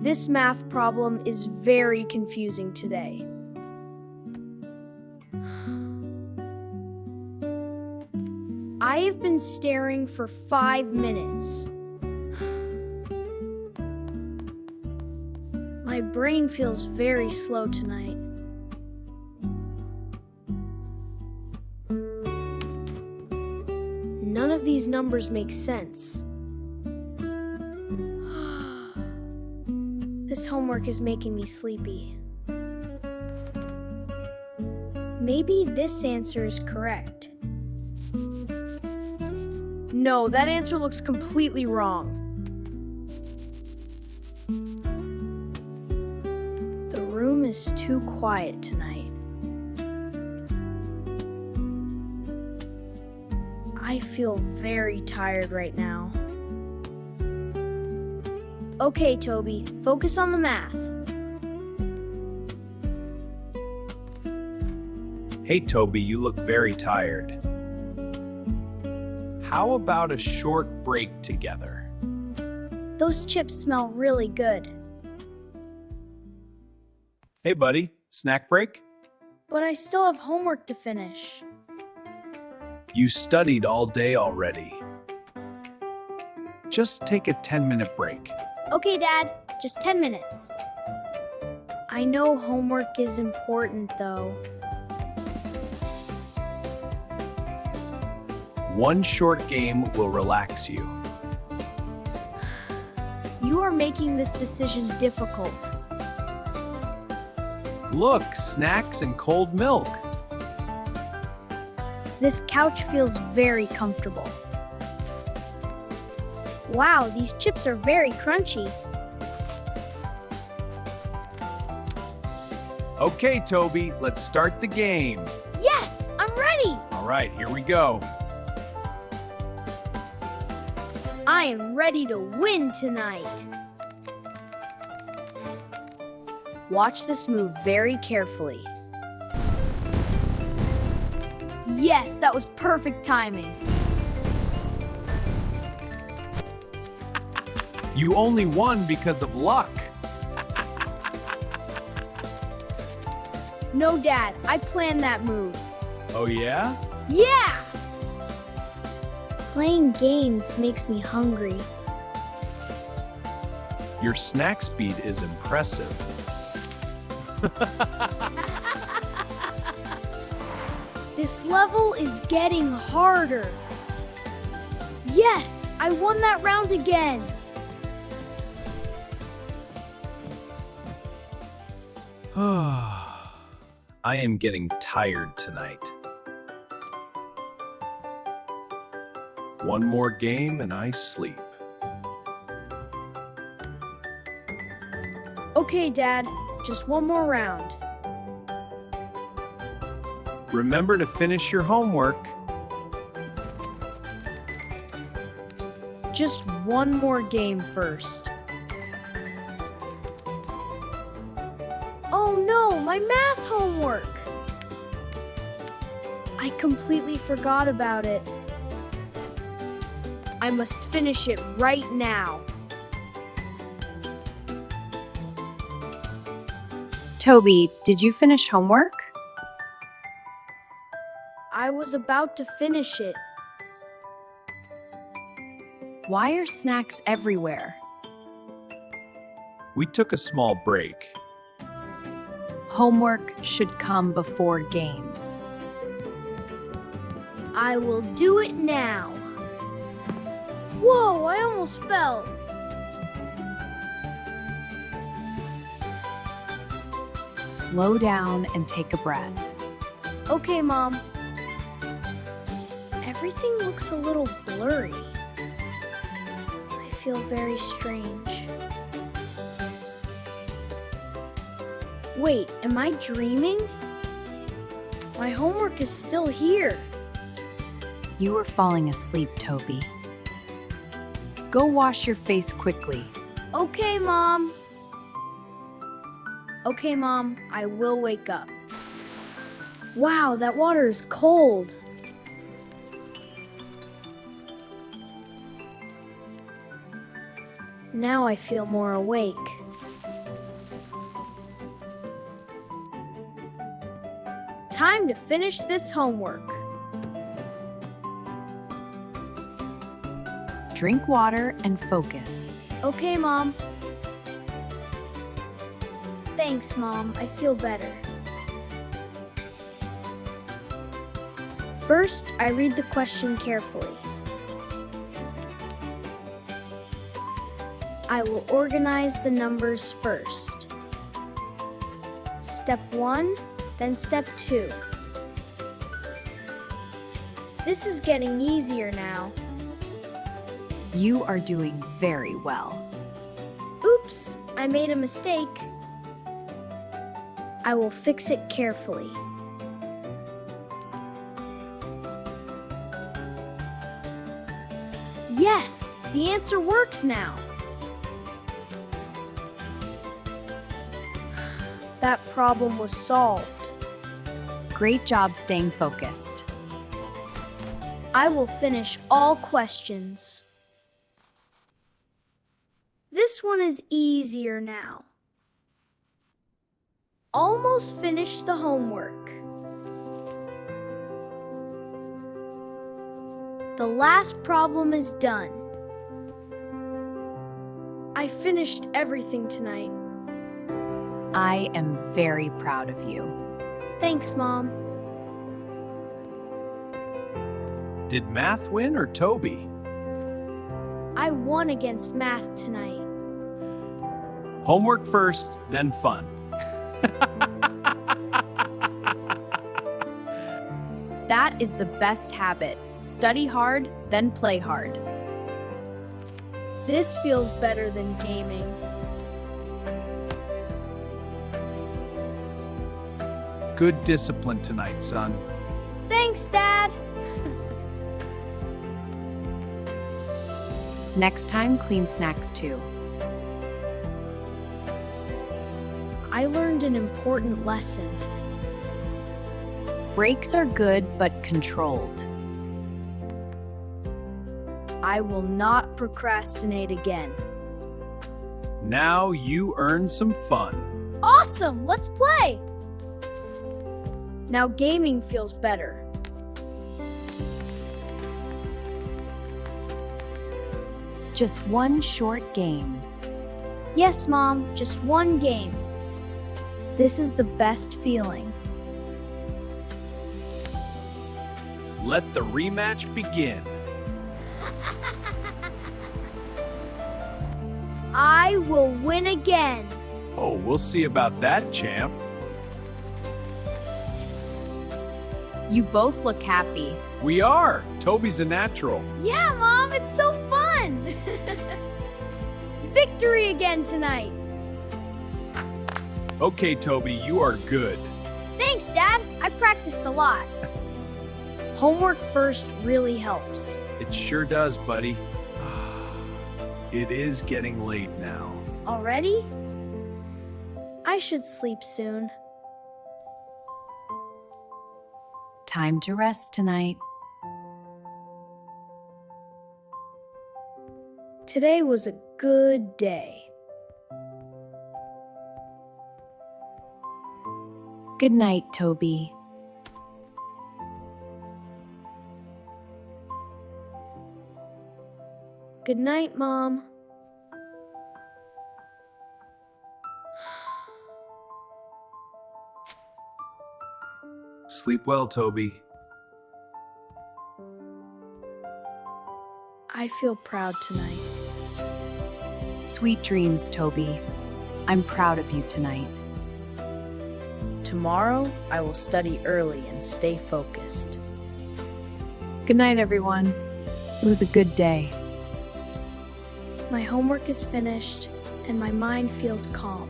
This math problem is very confusing today. I have been staring for 5 minutes. My brain feels very slow tonight. None of these numbers make sense. This homework is making me sleepy. Maybe this answer is correct. No, that answer looks completely wrong. The room is too quiet tonight. I feel very tired right now. Okay, Toby, focus on the math. Hey, Toby, you look very tired. How about a short break together? Those chips smell really good, Hey, buddy, snack break? but I still have homework to finish. You studied all day already. Just take a 10-minute break. Okay, Dad, just 10 minutes. I know homework is important, though. One short game will relax you. You are making this decision difficult. Look, snacks and cold milk. This couch feels very comfortable. Wow, these chips are very crunchy. Okay, Toby, let's start the game. Yes, I'm ready! All right, here we go. I am ready to win tonight. Watch this move very carefully. Yes, that was perfect timing. You only won because of luck. No, Dad, I planned that move. Oh, yeah? Yeah! Playing games makes me hungry. Your snack speed is impressive. This level is getting harder. Yes, I won that round again. I am getting tired tonight. One more game and I sleep. Okay, Dad, just one more round. Remember to finish your homework. Just one more game first. Oh no, my math homework! I completely forgot about it. I must finish it right now. Toby, did you finish homework? I was about to finish it. Why are snacks everywhere? We took a small break. Homework should come before games. I will do it now. Whoa, I almost fell. Slow down and take a breath. Okay, Mom. Everything looks a little blurry. I feel very strange. Wait, am I dreaming? My homework is still here. You are falling asleep, Toby. Go wash your face quickly. Okay, Mom. Okay, Mom, I will wake up. Wow, that water is cold. Now I feel more awake. Time to finish this homework. Drink water and focus. Okay, Mom. Thanks, Mom. I feel better. First, I read the question carefully. I will organize the numbers first. Step 1, then step 2. This is getting easier now. You are doing very well. Oops, I made a mistake. I will fix it carefully. Yes, the answer works now. That problem was solved. Great job staying focused. I will finish all questions. This one is easier now. Almost finished the homework. The last problem is done. I finished everything tonight. I am very proud of you. Thanks, Mom. Did math win or Toby? I won against math tonight. Homework first, then fun. That is the best habit. Study hard, then play hard. This feels better than gaming. Good discipline tonight, son. Thanks, Dad. Next time, clean snacks too. I learned an important lesson. Breaks are good, but controlled. I will not procrastinate again. Now you earn some fun. Awesome! Let's play! Now gaming feels better. Just one short game. Yes, Mom, just one game. This is the best feeling. Let the rematch begin. I will win again. Oh, we'll see about that, champ. You both look happy. We are. Toby's a natural. Yeah, Mom, it's so fun. Victory again tonight. Okay, Toby, you are good. Thanks, Dad. I practiced a lot. Homework first really helps. It sure does, buddy. It is getting late now. Already? I should sleep soon. Time to rest tonight. Today was a good day. Good night, Toby. Good night, Mom. Sleep well, Toby. I feel proud tonight. Sweet dreams, Toby. I'm proud of you tonight. Tomorrow, I will study early and stay focused. Good night, everyone. It was a good day. My homework is finished, and my mind feels calm.